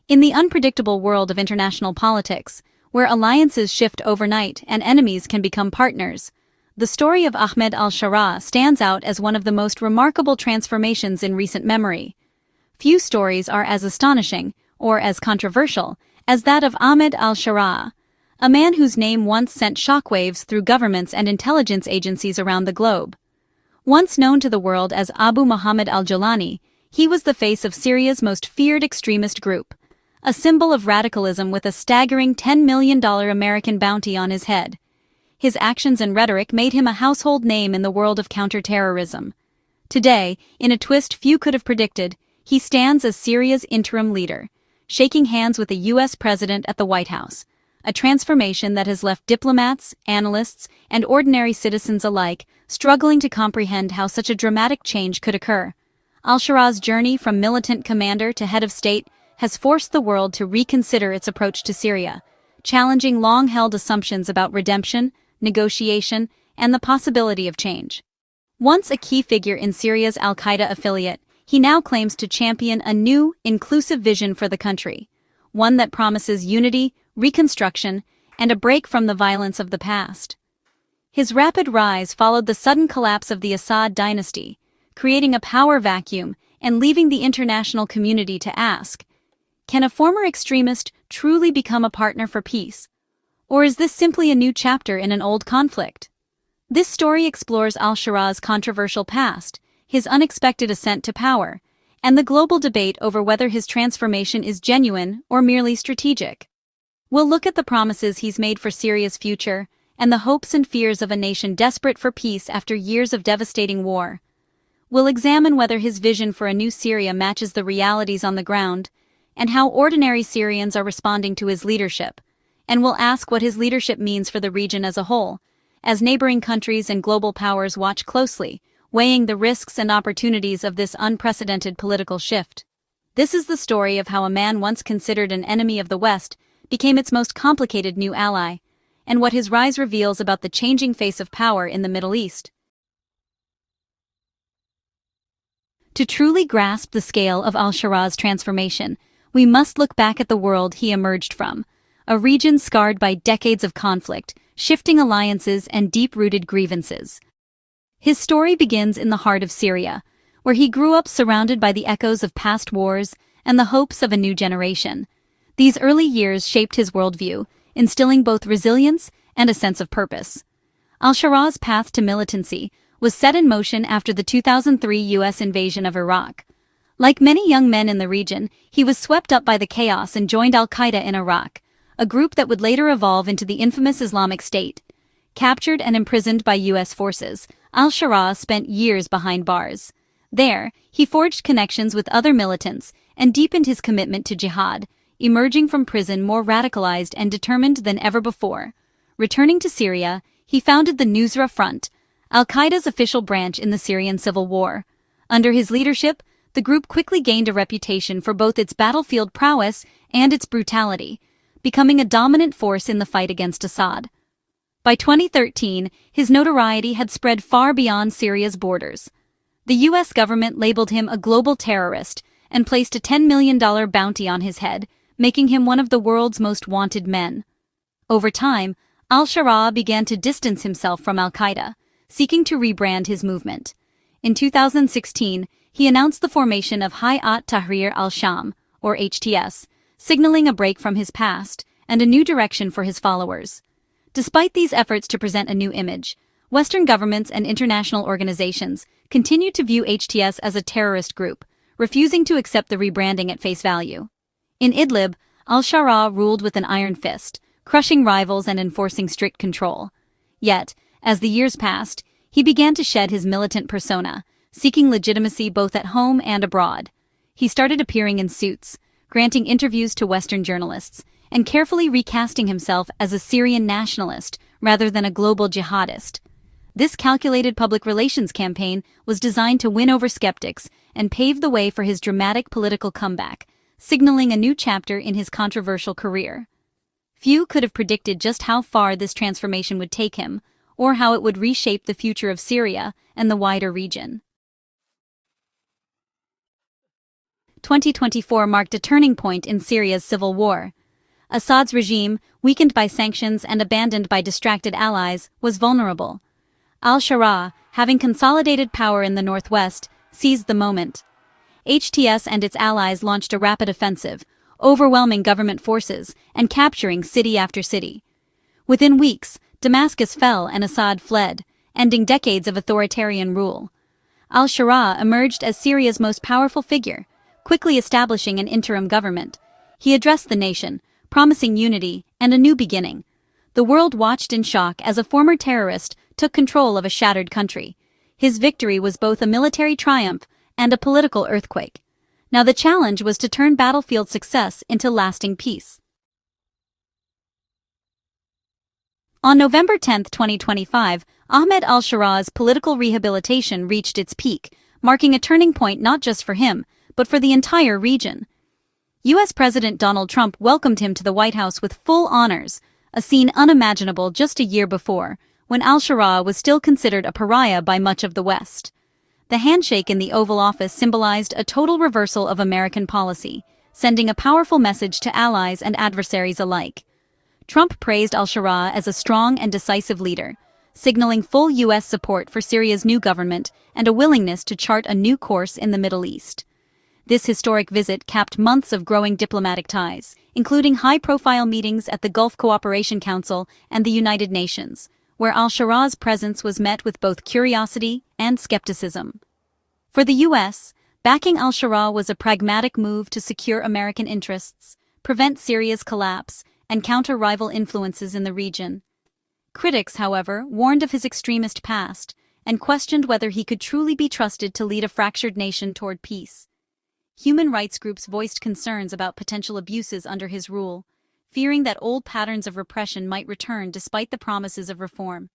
In the unpredictable world of international politics, where alliances shift overnight and enemies can become partners, the story of Ahmed al-Sharaa stands out as one of the most remarkable transformations in recent memory. Few stories are as astonishing, or as controversial, as that of Ahmed al-Sharaa, a man whose name once sent shockwaves through governments and intelligence agencies around the globe. Once known to the world as Abu Muhammad al-Julani, he was the face of Syria's most feared extremist group, a symbol of radicalism with a staggering $10 million American bounty on his head. His actions and rhetoric made him a household name in the world of counterterrorism. Today, in a twist few could have predicted, he stands as Syria's interim leader, shaking hands with the U.S. president at the White House, a transformation that has left diplomats, analysts, and ordinary citizens alike struggling to comprehend how such a dramatic change could occur. Al-Sharaa's journey from militant commander to head of state has forced the world to reconsider its approach to Syria, challenging long-held assumptions about redemption, negotiation, and the possibility of change. Once a key figure in Syria's al-Qaeda affiliate, he now claims to champion a new, inclusive vision for the country, one that promises unity, reconstruction, and a break from the violence of the past. His rapid rise followed the sudden collapse of the Assad dynasty, creating a power vacuum and leaving the international community to ask, can a former extremist truly become a partner for peace? Or is this simply a new chapter in an old conflict? This story explores al-Sharaa's controversial past, his unexpected ascent to power, and the global debate over whether his transformation is genuine or merely strategic. We'll look at the promises he's made for Syria's future, and the hopes and fears of a nation desperate for peace after years of devastating war. We'll examine whether his vision for a new Syria matches the realities on the ground, and how ordinary Syrians are responding to his leadership. And we'll ask what his leadership means for the region as a whole, as neighboring countries and global powers watch closely, weighing the risks and opportunities of this unprecedented political shift. This is the story of how a man once considered an enemy of the West became its most complicated new ally, and what his rise reveals about the changing face of power in the Middle East. To truly grasp the scale of al-Sharaa's transformation, we must look back at the world he emerged from, a region scarred by decades of conflict, shifting alliances, and deep-rooted grievances. His story begins in the heart of Syria, where he grew up surrounded by the echoes of past wars and the hopes of a new generation. These early years shaped his worldview, instilling both resilience and a sense of purpose. Al-Sharaa's path to militancy was set in motion after the 2003 U.S. invasion of Iraq. Like many young men in the region, he was swept up by the chaos and joined al-Qaeda in Iraq, a group that would later evolve into the infamous Islamic State. Captured and imprisoned by U.S. forces, al-Sharaa spent years behind bars. There, he forged connections with other militants and deepened his commitment to jihad, emerging from prison more radicalized and determined than ever before. Returning to Syria, he founded the Nusra Front, al-Qaeda's official branch in the Syrian civil war. Under his leadership, the group quickly gained a reputation for both its battlefield prowess and its brutality, becoming a dominant force in the fight against Assad. By 2013, his notoriety had spread far beyond Syria's borders. The U.S. government labeled him a global terrorist and placed a $10 million bounty on his head, making him one of the world's most wanted men. Over time, al-Sharaa began to distance himself from al-Qaeda, seeking to rebrand his movement. In 2016, he announced the formation of Hayat Tahrir al-Sham, or HTS, signaling a break from his past and a new direction for his followers. Despite these efforts to present a new image, Western governments and international organizations continue to view HTS as a terrorist group, refusing to accept the rebranding at face value. In Idlib, al-Sharaa ruled with an iron fist, crushing rivals and enforcing strict control. Yet, as the years passed, he began to shed his militant persona, seeking legitimacy both at home and abroad. He started appearing in suits, granting interviews to Western journalists, and carefully recasting himself as a Syrian nationalist rather than a global jihadist. This calculated public relations campaign was designed to win over skeptics and pave the way for his dramatic political comeback, signaling a new chapter in his controversial career. Few could have predicted just how far this transformation would take him, or how it would reshape the future of Syria and the wider region. 2024 marked a turning point in Syria's civil war. Assad's regime, weakened by sanctions and abandoned by distracted allies, was vulnerable. Al-Sharaa, having consolidated power in the northwest, seized the moment. HTS and its allies launched a rapid offensive, overwhelming government forces and capturing city after city. Within weeks, Damascus fell and Assad fled, ending decades of authoritarian rule. Al-Sharaa emerged as Syria's most powerful figure, quickly establishing an interim government. He addressed the nation, promising unity and a new beginning. The world watched in shock as a former terrorist took control of a shattered country. His victory was both a military triumph and a political earthquake. Now the challenge was to turn battlefield success into lasting peace. On November 10, 2025, Ahmed al-Sharaa's political rehabilitation reached its peak, marking a turning point not just for him, but for the entire region. U.S. President Donald Trump welcomed him to the White House with full honors, a scene unimaginable just a year before, when al-Sharaa was still considered a pariah by much of the West. The handshake in the Oval Office symbolized a total reversal of American policy, sending a powerful message to allies and adversaries alike. Trump praised al-Sharaa as a strong and decisive leader, signaling full U.S. support for Syria's new government and a willingness to chart a new course in the Middle East. This historic visit capped months of growing diplomatic ties, including high-profile meetings at the Gulf Cooperation Council and the United Nations, where al-Sharaa's presence was met with both curiosity and skepticism. For the U.S., backing al-Sharaa was a pragmatic move to secure American interests, prevent Syria's collapse, and counter rival influences in the region. Critics, however, warned of his extremist past and questioned whether he could truly be trusted to lead a fractured nation toward peace. Human rights groups voiced concerns about potential abuses under his rule, fearing that old patterns of repression might return despite the promises of reform.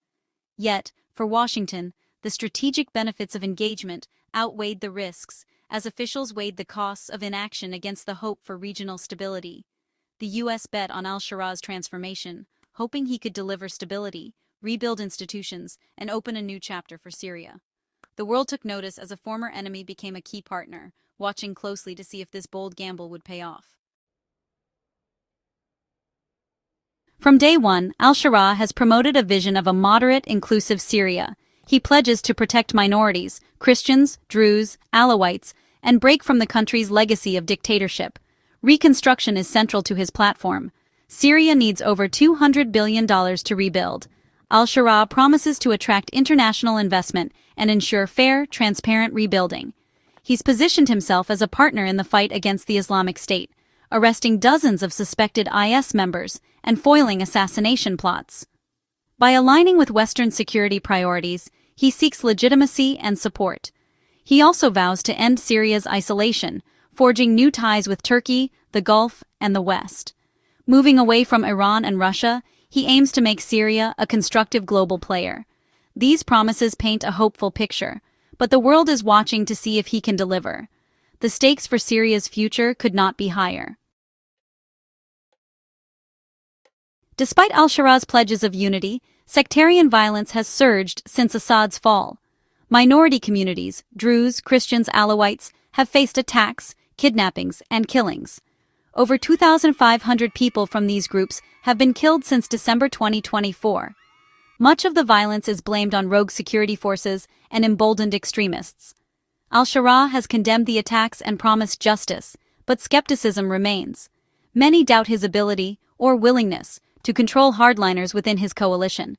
Yet, for Washington, the strategic benefits of engagement outweighed the risks, as officials weighed the costs of inaction against the hope for regional stability. The U.S. bet on al-Sharaa's transformation, hoping he could deliver stability, rebuild institutions, and open a new chapter for Syria. The world took notice as a former enemy became a key partner, watching closely to see if this bold gamble would pay off. From day one, al-Sharaa has promoted a vision of a moderate, inclusive Syria. He pledges to protect minorities, Christians, Druze, Alawites, and break from the country's legacy of dictatorship. Reconstruction is central to his platform. Syria needs over $200 billion to rebuild. Al-Sharaa promises to attract international investment and ensure fair, transparent rebuilding. He's positioned himself as a partner in the fight against the Islamic State, arresting dozens of suspected IS members and foiling assassination plots. By aligning with Western security priorities, he seeks legitimacy and support. He also vows to end Syria's isolation, forging new ties with Turkey, the Gulf, and the West. Moving away from Iran and Russia, he aims to make Syria a constructive global player. These promises paint a hopeful picture, but the world is watching to see if he can deliver. The stakes for Syria's future could not be higher. Despite al-Sharaa's pledges of unity, sectarian violence has surged since Assad's fall. Minority communities, Druze, Christians, Alawites, have faced attacks, kidnappings, and killings. Over 2,500 people from these groups have been killed since December 2024. Much of the violence is blamed on rogue security forces and emboldened extremists. Al-Sharaa has condemned the attacks and promised justice, but skepticism remains. Many doubt his ability, or willingness, to control hardliners within his coalition.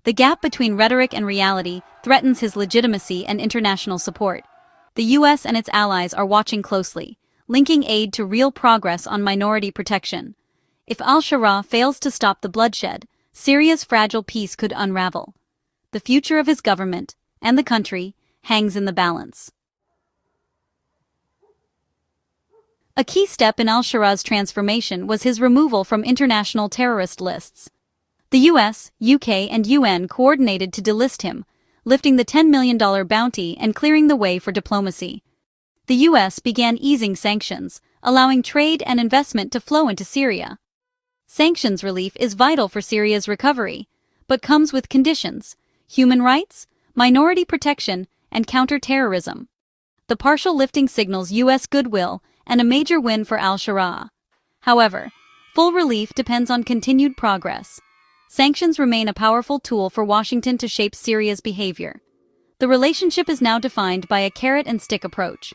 The gap between rhetoric and reality threatens his legitimacy and international support. The U.S. and its allies are watching closely, linking aid to real progress on minority protection. If al-Sharaa fails to stop the bloodshed, Syria's fragile peace could unravel. The future of his government, and the country, hangs in the balance. A key step in al-Sharaa's transformation was his removal from international terrorist lists. The US, UK, and UN coordinated to delist him, lifting the $10 million bounty and clearing the way for diplomacy. The US began easing sanctions, allowing trade and investment to flow into Syria. Sanctions relief is vital for Syria's recovery, but comes with conditions: human rights, minority protection, and counter-terrorism. The partial lifting signals U.S. goodwill and a major win for al-Sharaa. However, full relief depends on continued progress. Sanctions remain a powerful tool for Washington to shape Syria's behavior. The relationship is now defined by a carrot-and-stick approach.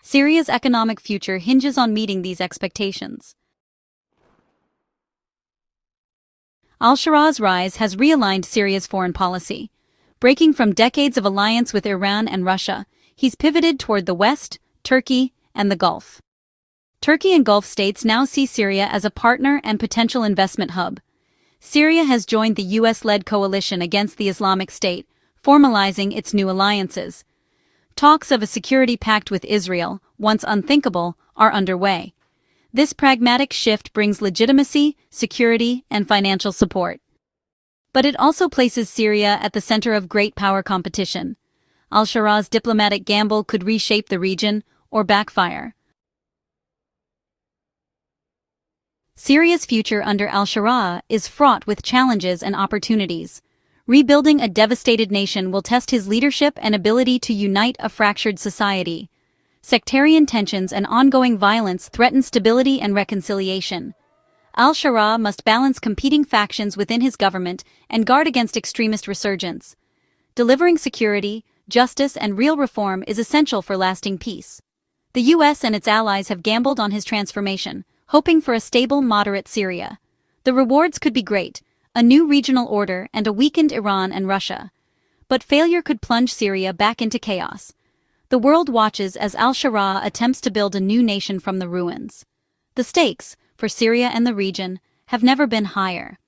Syria's economic future hinges on meeting these expectations. Al-Sharaa's rise has realigned Syria's foreign policy. Breaking from decades of alliance with Iran and Russia, he's pivoted toward the West, Turkey, and the Gulf. Turkey and Gulf states now see Syria as a partner and potential investment hub. Syria has joined the US-led coalition against the Islamic State, formalizing its new alliances. Talks of a security pact with Israel, once unthinkable, are underway. This pragmatic shift brings legitimacy, security, and financial support. But it also places Syria at the center of great power competition. Al-Sharaa's diplomatic gamble could reshape the region or backfire. Syria's future under al-Sharaa is fraught with challenges and opportunities. Rebuilding a devastated nation will test his leadership and ability to unite a fractured society. Sectarian tensions and ongoing violence threaten stability and reconciliation. Al-Sharaa must balance competing factions within his government and guard against extremist resurgence. Delivering security, justice, and real reform is essential for lasting peace. The US and its allies have gambled on his transformation, hoping for a stable, moderate Syria. The rewards could be great: a new regional order and a weakened Iran and Russia. But failure could plunge Syria back into chaos. The world watches as al-Sharaa attempts to build a new nation from the ruins. The stakes, for Syria and the region, have never been higher.